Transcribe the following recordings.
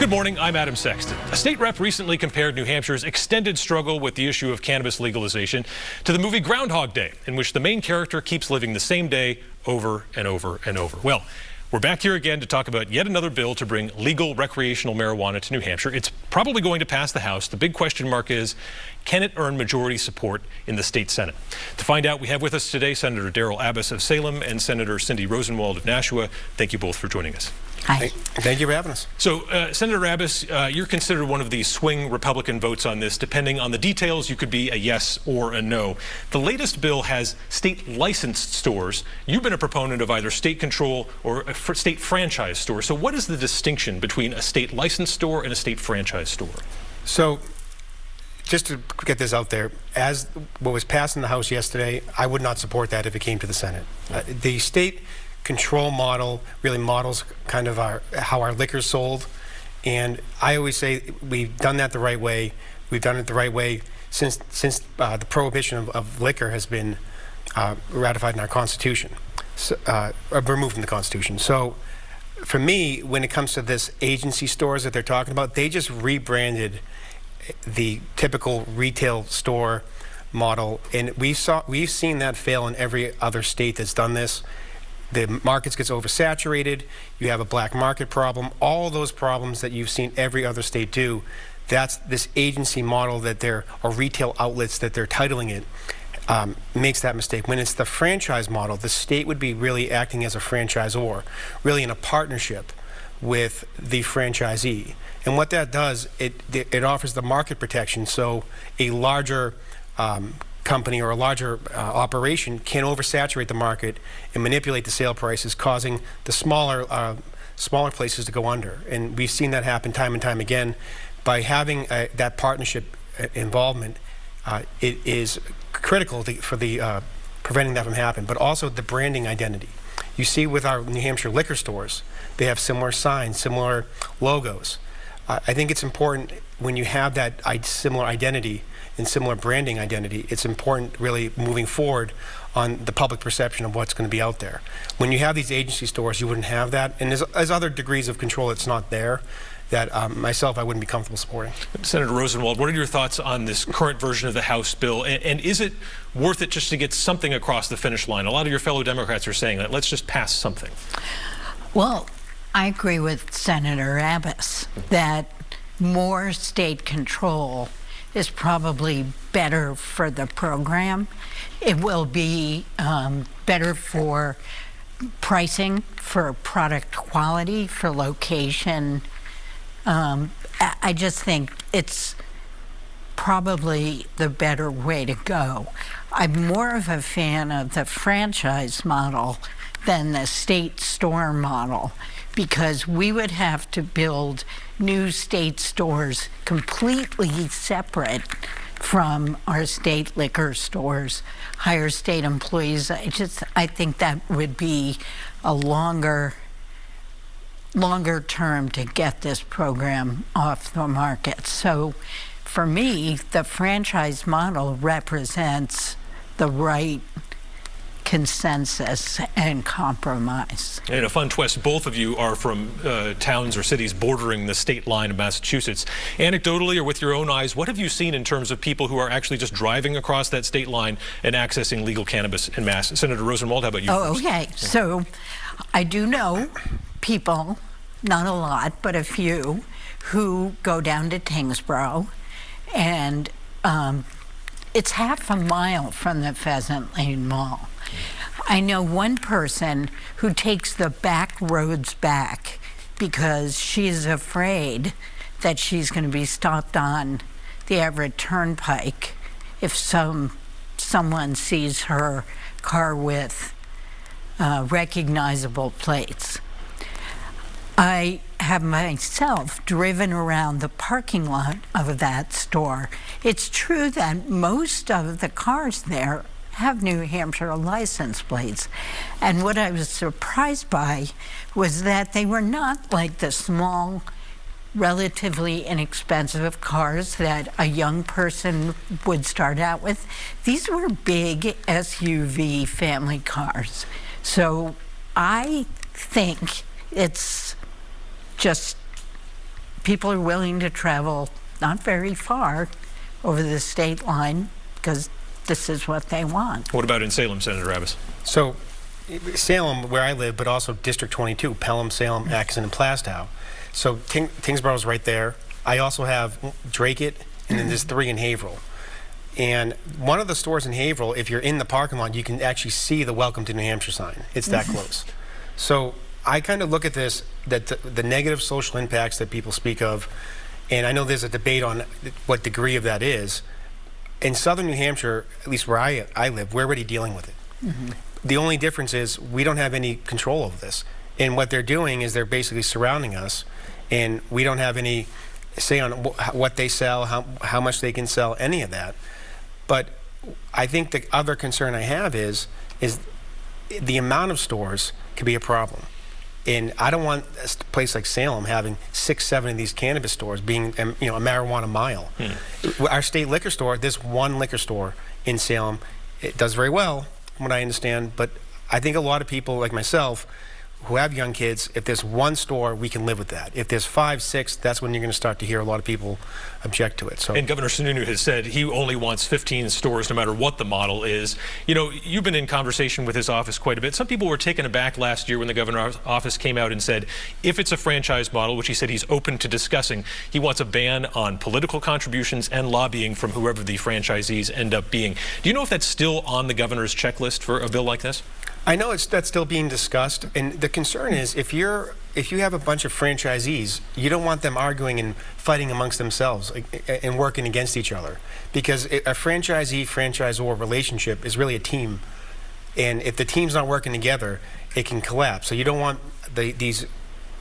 Good morning, I'm Adam Sexton. A state rep recently compared New Hampshire's extended struggle with the issue of cannabis legalization to the movie Groundhog Day, in which the main character keeps living the same day over and over and over. Well, we're back here again to talk about yet another bill to bring legal recreational marijuana to New Hampshire. It's probably going to pass the House. The big question mark is, can it earn majority support in the state Senate? To find out, we have with us today Senator Daryl Abbas of Salem and Senator Cindy Rosenwald of Nashua. Thank you both for joining us. Hi. Thank you for having us. So, Senator Abbas, you're considered one of the swing Republican votes on this. Depending on the details, you could be a yes or a no. The latest bill has state licensed stores. You've been a proponent of either state control or a state franchise store. So what is the distinction between a state licensed store and a state franchise store? So, just to get this out there, as what was passed in the House yesterday, I would not support that if it came to the Senate. The state control model really models kind of how our liquor's sold, and I always say we've done that the right way. We've done it the right way since the prohibition of liquor has been ratified in our Constitution, removed from the Constitution. So for me, when it comes to this agency stores that they're talking about, they just rebranded the typical retail store model, and we've seen that fail in every other state that's done this. The markets gets oversaturated, you have a black market problem, all those problems that you've seen every other state do. That's this agency model that or retail outlets that they're titling it, makes that mistake. When it's the franchise model, the state would be really acting as a franchisor, really in a partnership with the franchisee. And what that does, it offers the market protection, so a larger company or a larger operation can oversaturate the market and manipulate the sale prices, causing the smaller places to go under. And we've seen that happen time and time again. By having that partnership involvement, it is critical for preventing that from happening, but also the branding identity. You see with our New Hampshire liquor stores, they have similar signs, similar logos. I think it's important when you have that similar identity and similar branding identity, it's important really moving forward on the public perception of what's going to be out there. When you have these agency stores, you wouldn't have that, and there's other degrees of control that's not there that myself I wouldn't be comfortable supporting. Senator Rosenwald, what are your thoughts on this current version of the House bill, and is it worth it just to get something across the finish line? A lot of your fellow Democrats are saying that let's just pass something. Well, I agree with Senator Abbas that more state control is probably better for the program. It will be better for pricing, for product quality, for location. I just think it's probably the better way to go. I'm more of a fan of the franchise model than the state store model, because we would have to build new state stores completely separate from our state liquor stores, hire state employees. I think that would be a longer term to get this program off the market. So for me, the franchise model represents the right consensus and compromise. And a fun twist, both of you are from towns or cities bordering the state line of Massachusetts. Anecdotally or with your own eyes, what have you seen in terms of people who are actually just driving across that state line and accessing legal cannabis en masse? Senator Rosenwald, how about you first? Okay, so I do know people, not a lot, but a few, who go down to Tyngsboro, and it's half a mile from the Pheasant Lane Mall. I know one person who takes the back roads back because she's afraid that she's going to be stopped on the Everett Turnpike if someone sees her car with recognizable plates. I have myself driven around the parking lot of that store. It's true that most of the cars there have New Hampshire license plates. And what I was surprised by was that they were not like the small, relatively inexpensive cars that a young person would start out with. These were big SUV family cars. So I think it's just people are willing to travel not very far over the state line because this is what they want. What about in Salem, Senator Abbas? So Salem, where I live, but also District 22, Pelham, Salem, Atkinson, and Plastow. So Tingsboro's right there. I also have Dracut, and then there's 3 in Haverhill. And one of the stores in Haverhill, if you're in the parking lot, you can actually see the Welcome to New Hampshire sign. It's that close. So I kind of look at this, that the negative social impacts that people speak of, and I know there's a debate on what degree of that is. In southern New Hampshire, at least where I live, we're already dealing with it. The only difference is we don't have any control over this. And what they're doing is they're basically surrounding us, and we don't have any say on what they sell, how much they can sell, any of that. But I think the other concern I have is the amount of stores could be a problem. And I don't want a place like Salem having 6, 7 of these cannabis stores being, a marijuana mile. Our state liquor store, this one liquor store in Salem, it does very well, from what I understand. But I think a lot of people like myself who have young kids, if there's one store, we can live with that. If there's 5, 6, that's when you're going to start to hear a lot of people object to it. So, and Governor Sununu has said he only wants 15 stores no matter what the model is. You know, you've been in conversation with his office quite a bit. Some people were taken aback last year when the governor's office came out and said if it's a franchise model, which he said he's open to discussing, he wants a ban on political contributions and lobbying from whoever the franchisees end up being. Do you know if that's still on the governor's checklist for a bill like this? I know that's still being discussed, and the concern is if you have a bunch of franchisees, you don't want them arguing and fighting amongst themselves and working against each other, because a franchisee-franchisor relationship is really a team, and if the team's not working together, it can collapse. So you don't want these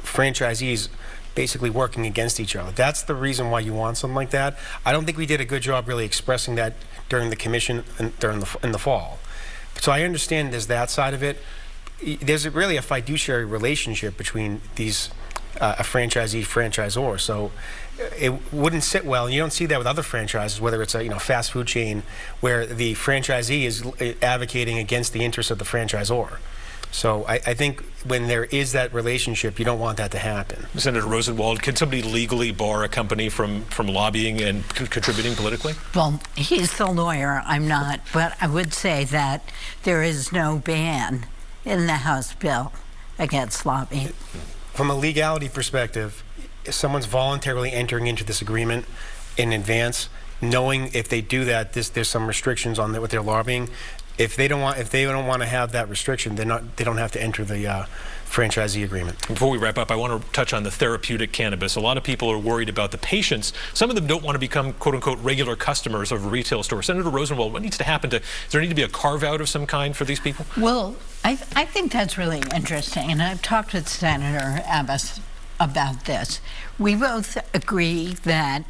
franchisees basically working against each other. That's the reason why you want something like that. I don't think we did a good job really expressing that during the commission and in the fall. So I understand there's that side of it. There's really a fiduciary relationship between these a franchisee franchisor. So it wouldn't sit well. You don't see that with other franchises, whether it's a fast food chain where the franchisee is advocating against the interests of the franchisor. So I think when there is that relationship, you don't want that to happen. Senator Rosenwald, can somebody legally bar a company from lobbying and contributing politically? Well, he's the lawyer, I'm not, but I would say that there is no ban in the House bill against lobbying. From a legality perspective, if someone's voluntarily entering into this agreement in advance, knowing if they do that, there's some restrictions on what they're lobbying. If they don't want to have that restriction, they don't have to enter the franchisee agreement. Before we wrap up, I want to touch on the therapeutic cannabis. A lot of people are worried about the patients. Some of them don't want to become quote unquote regular customers of a retail store. Senator Rosenwald, what needs to happen does there need to be a carve out of some kind for these people? Well, I think that's really interesting, and I've talked with Senator Abbas about this. We both agree that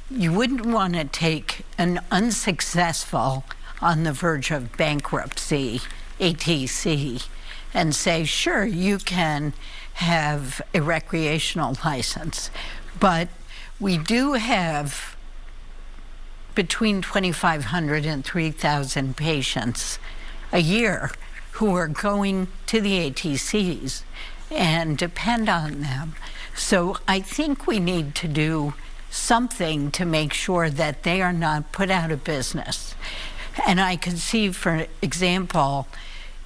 you wouldn't want to take an unsuccessful, on the verge of bankruptcy, ATC, and say, sure, you can have a recreational license, but we do have between 2,500 and 3,000 patients a year who are going to the ATCs and depend on them. So I think we need to do something to make sure that they are not put out of business. And I could see, for example,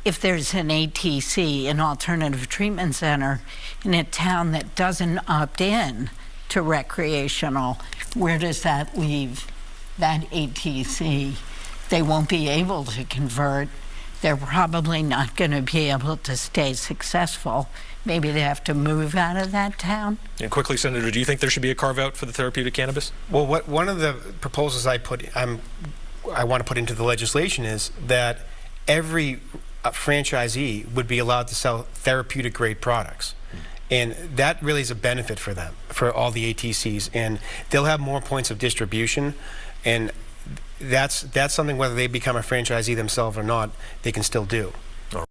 if there's an ATC, an alternative treatment center, in a town that doesn't opt in to recreational, where does that leave that ATC? They won't be able to convert. They're probably not going to be able to stay successful. Maybe they have to move out of that town. And quickly, Senator, do you think there should be a carve out for the therapeutic cannabis? Well, one of the proposals I want to put into the legislation is that every franchisee would be allowed to sell therapeutic grade products. And that really is a benefit for them, for all the ATCs. And they'll have more points of distribution. And that's something, whether they become a franchisee themselves or not, they can still do.